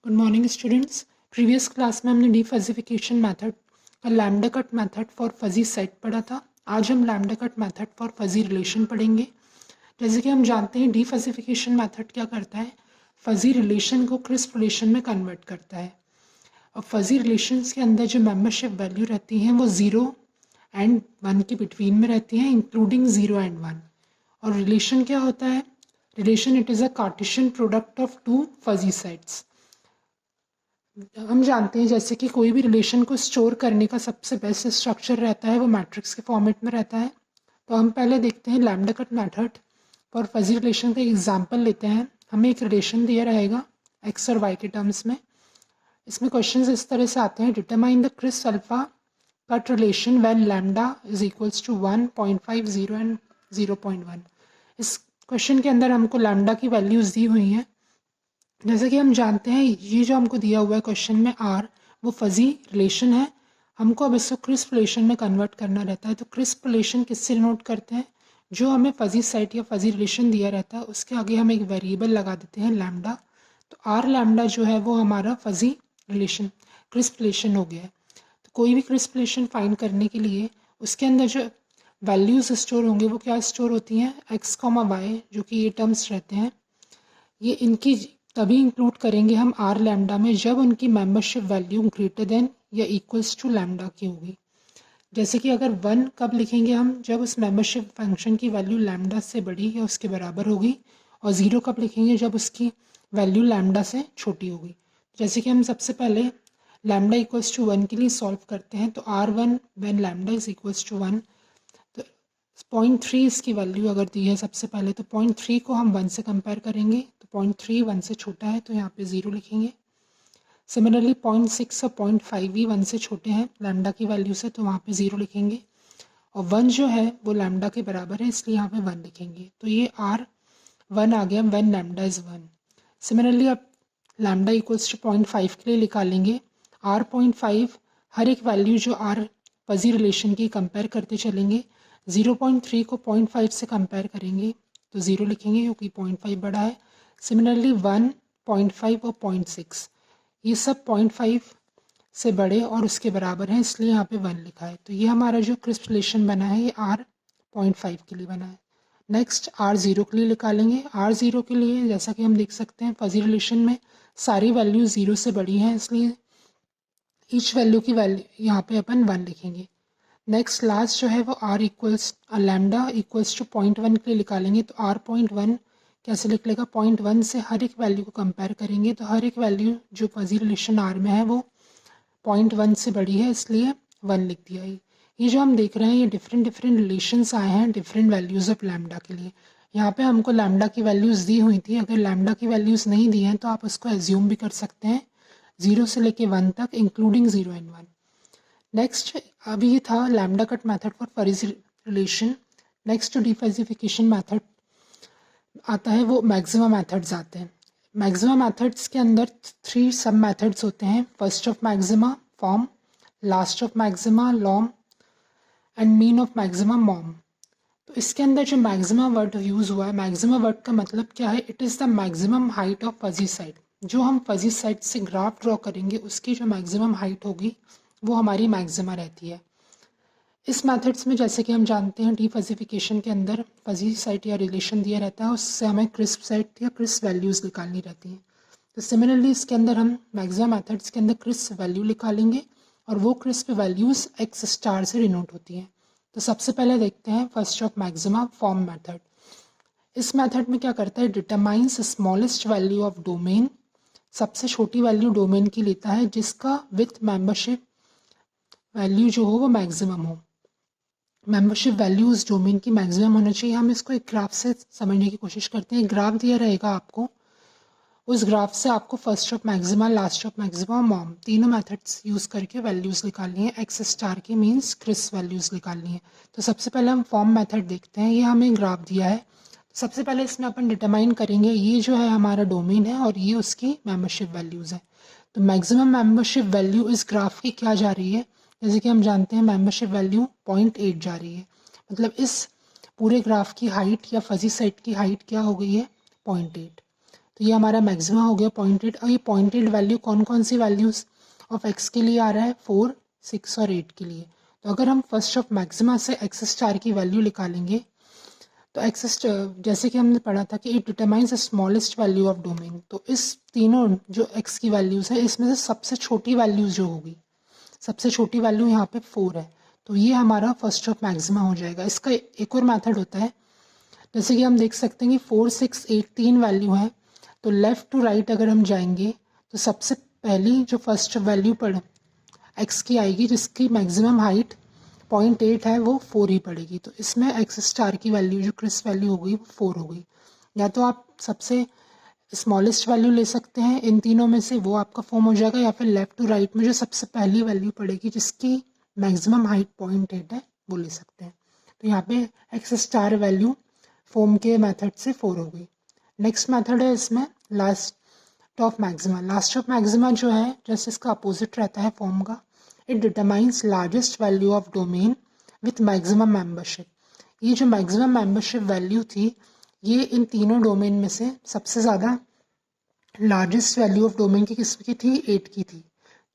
Good morning students. Previous class में हमने डिफजिफिकेशन method का lambda cut method for fuzzy set पढ़ा था। आज हम lambda cut method for fuzzy relation पढ़ेंगे। जैसे कि हम जानते हैं डिफजिफिकेशन मेथड क्या करता है, फजी रिलेशन को क्रिस्प रिलेशन में कन्वर्ट करता है। और फजी रिलेशंस के अंदर जो मेंबरशिप वैल्यू रहती हैं वो 0 एंड 1 के बिटवीन में रहती हैं, इंक्लूडिंग 0 एंड 1। और रिलेशन क्या होता है? Relation it is a Cartesian product of two fuzzy sets. हम जानते हैं जैसे कि कोई भी रिलेशन को स्टोर करने का सबसे बेस्ट स्ट्रक्चर रहता है वो मैट्रिक्स के फॉर्मेट में रहता है। तो हम पहले देखते हैं lambda cut method for fuzzy relation का एग्जांपल लेते हैं। हमें एक रिलेशन दिया रहेगा एक्स और वाई के टर्म्स में। इसमें क्वेश्चंस इस तरह से आते हैं, determine the crisp alpha cut relation when lambda is equals to 1.50 and 0.1। इस क्वेश्चन के अंदर हमको लैम्डा की वैल्यूज़ दी हुई हैं। जैसे कि हम जानते हैं ये जो हमको दिया हुआ है क्वेश्चन में आर, वो फजी रिलेशन है। हमको अब इसको क्रिस्प रिलेशन में कन्वर्ट करना रहता है। तो क्रिस्प रिलेशन किससे डिनोट करते हैं? जो हमें फजी सेट या फजी रिलेशन दिया रहता है उसके आगे हम एक वेरिएबल लगा देते हैं लैम्डा। तो आर लैम्डा जो है वो हमारा फजी रिलेशन क्रिस्प रिलेशन हो गया है। तो कोई भी क्रिस्प रिलेशन फाइंड करने के लिए उसके अंदर जो वैल्यूज़ स्टोर होंगे वो क्या स्टोर होती हैं, एक्स कॉमा वाई, जो कि ये टर्म्स रहते हैं। ये इनकी तभी इंक्लूड करेंगे हम आर लैम्डा में जब उनकी मेंबरशिप वैल्यू ग्रेटर देन या इक्वल्स टू लैम्डा की होगी। जैसे कि अगर 1 कब लिखेंगे हम, जब उस मेंबरशिप फंक्शन की वैल्यू लैम्डा से बड़ी या उसके बराबर होगी। और 0 कब लिखेंगे, जब उसकी वैल्यू लैम्डा से छोटी होगी। जैसे कि हम सबसे पहले लैम्डा इक्वल्स टू 1 के लिए सॉल्व करते हैं। तो R1 when lambda is equals to 1, तो 0.3 इसकी वैल्यू अगर दी है सबसे पहले, तो 0.3 को हम 1 से कंपेयर करेंगे। तो 0.3 1 से छोटा है तो यहाँ पे 0 लिखेंगे। सिमिलरली 0.6 और 0.5 भी 1 से छोटे हैं लैम्डा की वैल्यू से, तो वहाँ पे 0 लिखेंगे। और 1 जो है वो लैम्डा के बराबर है इसलिए यहाँ पे 1 लिखेंगे। तो ये R1 आ गया व्हेन लैम्डा इज़ 1। सिमिलरली अब लैम्डा इक्वल्स टू 0.5 के लिए निकालेंगे। R0.5 हर एक वैल्यू जो R फजी रिलेशन की कंपेयर करते चलेंगे। 0.3 को 0.5 से कंपेयर करेंगे तो 0 लिखेंगे क्योंकि 0.5 बड़ा है। सिमिलरली 1, 0.5 और 0.6 ये सब 0.5 से बड़े और उसके बराबर हैं इसलिए यहाँ पे 1 लिखा है। तो ये हमारा जो क्रिस्प रिलेशन बना है ये R0.5 के लिए बना है। नेक्स्ट R0 के लिए निकालेंगे। R0 के लिए जैसा कि हम देख सकते हैं फजी रिलेशन में सारी वैल्यू 0 से बड़ी हैं इसलिए ईच वैल्यू की वैल्यू यहाँ पे अपन 1 लिखेंगे। नेक्स्ट लास्ट जो है वो R equals lambda equals to 0.1 के लिए निकालेंगे। तो R0.1 कैसे लिख लेगा, 0.1 से हर एक वैल्यू को कंपेयर करेंगे तो हर एक वैल्यू जो फजी रिलेशन R में है वो 0.1 से बड़ी है इसलिए 1 लिख दिया। ये जो हम देख रहे हैं ये डिफरेंट डिफरेंट रिलेशंस आए हैं डिफरेंट वैल्यूज़ ऑफ लैम्डा के लिए। यहाँ पे हमको लैम्डा की वैल्यूज़ दी हुई थी। अगर लैम्डा की वैल्यूज़ नहीं दी हैं तो आप उसको एज्यूम भी कर सकते हैं 0 से लेके 1 तक इंक्लूडिंग 0 एंड 1। नेक्स्ट अभी ये था lambda cut method for fuzzy relation. Next defuzzification method आता है, वो मैक्सिमा मेथड्स आते हैं। मैक्सिमा मेथड्स के अंदर 3 सब मेथड्स होते हैं, first of maxima form, last of maxima Lomb and mean of maxima mom. तो इसके अंदर जो मैक्सिमा वर्ड यूज़ हुआ है, मैक्सिमा वर्ड का मतलब क्या है, it is the maximum height of fuzzy side. जो हम फजी साइड से ग्राफ ड्रॉ करेंगे उसकी जो मैक्सिमम हाइट होगी वो हमारी मैक्सिमा रहती है। इस मेथड्स में जैसे कि हम जानते हैं डिफजिफिकेशन के अंदर फजी सेट या रिलेशन दिया रहता है, उससे हमें क्रिस्प सेट या क्रिस्प वैल्यूज़ निकालनी रहती हैं। तो सिमिलरली इसके अंदर हम मैक्सिमम मेथड्स के अंदर क्रिस्प वैल्यू निकालेंगे और वो क्रिस्प वैल्यूज़ एक्स स्टार से डिनोट होती हैं। तो सबसे पहले देखते हैं first of maxima form method. इस मेथड में क्या करता है, determines smallest value of domain, सबसे छोटी वैल्यू डोमेन की लेता है जिसका विथ मेंबरशिप वैल्यू जो हो वो मैक्सिमम हो। मेंबरशिप वैल्यू उस डोमेन की मैक्सिमम होना चाहिए। हम इसको एक ग्राफ से समझने की कोशिश करते हैं। ग्राफ दिया रहेगा आपको, उस ग्राफ से आपको first of maxima, last of maxima और मॉम तीनों मेथड्स यूज़ करके वैल्यूज़ निकालनी है। एक्स स्टार की मीन्स क्रिस वैल्यूज़ निकालनी है। तो सबसे पहले हम फॉर्म मेथड देखते हैं। ये हमें ग्राफ दिया है। सबसे पहले इसमें अपन डिटरमाइन करेंगे ये जो है हमारा डोमेन है और ये उसकी मेंबरशिप वैल्यूज़ है। तो मैक्सिमम मेंबरशिप वैल्यू इस ग्राफ की क्या जा रही है, जैसे कि हम जानते हैं मेंबरशिप वैल्यू 0.8 जा रही है। मतलब इस पूरे ग्राफ की हाइट या फजी सेट की हाइट क्या हो गई है, 0.8। तो ये हमारा मैक्सिमा हो गया 0.8। और ये 0.8 वैल्यू कौन कौन सी वैल्यूज़ ऑफ एक्स के लिए आ रहा है, 4, 6 और 8 के लिए। तो अगर हम फर्स्ट ऑफ मैक्सिमा से एक्स स्टार की वैल्यू निकालेंगे तो एक्स जैसे कि हमने पढ़ा था कि it determines the smallest value of domain. तो इस तीनों जो एक्स की वैल्यूज़ है इसमें से सबसे छोटी वैल्यूज़ जो होगी, सबसे छोटी वैल्यू यहाँ पे 4 है, तो ये हमारा फर्स्ट ऑफ मैक्सिमा हो जाएगा। इसका एक और मेथड होता है, जैसे कि हम देख सकते हैं कि 4, 6, 8 3 वैल्यू है, तो लेफ़्ट टू राइट अगर हम जाएंगे तो सबसे पहली जो फर्स्ट वैल्यू पड़ एक्स की आएगी जिसकी मैक्सिमम हाइट 0.8 है वो 4 ही पड़ेगी। तो इसमें एक्स स्टार की वैल्यू जो क्रिस वैल्यू हो गई वो 4 हो गई। या तो आप सबसे स्मॉलेस्ट वैल्यू ले सकते हैं इन तीनों में से, वो आपका फॉर्म हो जाएगा, या फिर लेफ़्ट टू राइट में जो सबसे पहली वैल्यू पड़ेगी जिसकी मैक्सिमम हाइट 0.8 है वो ले सकते हैं। तो यहाँ पे एक्स स्टार वैल्यू फॉर्म के मेथड से 4 हो गई। नेक्स्ट मेथड है इसमें last of maxima. Last of maxima जो है जस्ट इसका अपोजिट रहता है फॉर्म का। It determines largest value of domain with maximum membership. ये जो मैक्सिमम मेंबरशिप वैल्यू थी ये इन तीनों डोमेन में से सबसे ज़्यादा लार्जेस्ट वैल्यू ऑफ डोमेन की किसकी थी, 8 की थी।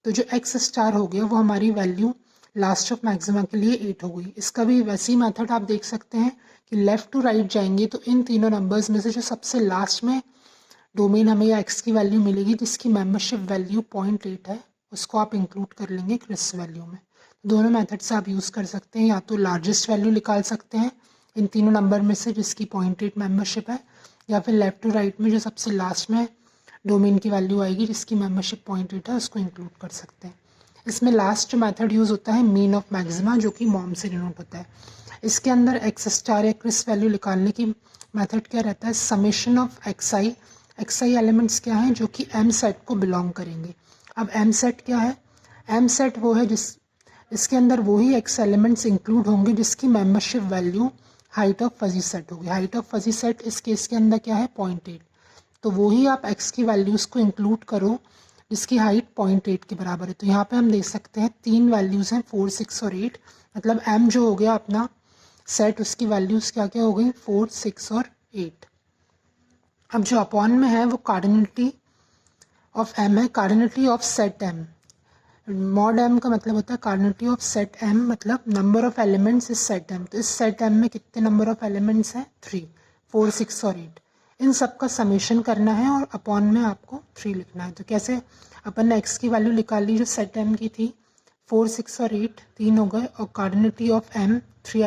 तो जो एक्स स्टार हो गया वो हमारी वैल्यू लास्ट ऑफ मैक्सिमा के लिए 8 हो गई। इसका भी वैसे ही मेथड आप देख सकते हैं कि लेफ़्ट टू राइट जाएंगे तो इन तीनों नंबर्स में से जो सबसे लास्ट में डोमेन हमें या एक्स की वैल्यू मिलेगी जिसकी मेंबरशिप वैल्यू 0.8 है उसको आप इंक्लूड कर लेंगे क्रिस वैल्यू में। दोनों मेथड से आप यूज़ कर सकते हैं, या तो लार्जेस्ट वैल्यू निकाल सकते हैं इन तीनों नंबर में से जिसकी 0.8 मेंबरशिप है, या फिर लेफ़्ट टू राइट में जो सबसे लास्ट में डोमेन की वैल्यू आएगी जिसकी मेंबरशिप 0.8 है उसको इंक्लूड कर सकते हैं। इसमें लास्ट मेथड यूज़ होता है मीन ऑफ मैक्सिमा जो कि मॉम से डिनोट होता है। इसके अंदर एक्स स्टार या क्रिस वैल्यू निकालने की मेथड क्या रहता है, summation of x I elements क्या हैं जो कि एम सेट को बिलोंग करेंगे। अब एम सेट क्या है, एम सेट वो है इसके अंदर वही एक्स एलिमेंट्स इंक्लूड होंगे जिसकी membership value height of fuzzy set होगी। हाइट ऑफ फजी सेट इस केस के अंदर क्या है, 0.8। तो वही आप एक्स की वैल्यूज़ को इंक्लूड करो जिसकी हाइट 0.8 के बराबर है। तो यहाँ पे हम देख सकते हैं 3 वैल्यूज़ हैं 4, 6 और 8। मतलब एम जो हो गया अपना सेट उसकी वैल्यूज़ क्या क्या हो गई, 4, 6 और 8। अब जो अपॉन में है वो कार्डिनलिटी ऑफ एम है, cardinality of set M. Mod M का मतलब होता है कार्डिनलिटी ऑफ सेट एम, मतलब नंबर ऑफ एलिमेंट्स इस सेट एम। तो इस सेट एम में कितने नंबर ऑफ एलिमेंट्स हैं, 3, 4, 6 और 8। इन सब का समेशन करना है और अपॉन में आपको 3 लिखना है। तो कैसे, अपन ने एक्स की वैल्यू निकाल ली जो सेट एम की थी, 4, 6 और 8 3 हो गए, और कार्डिनलिटी ऑफ एम 3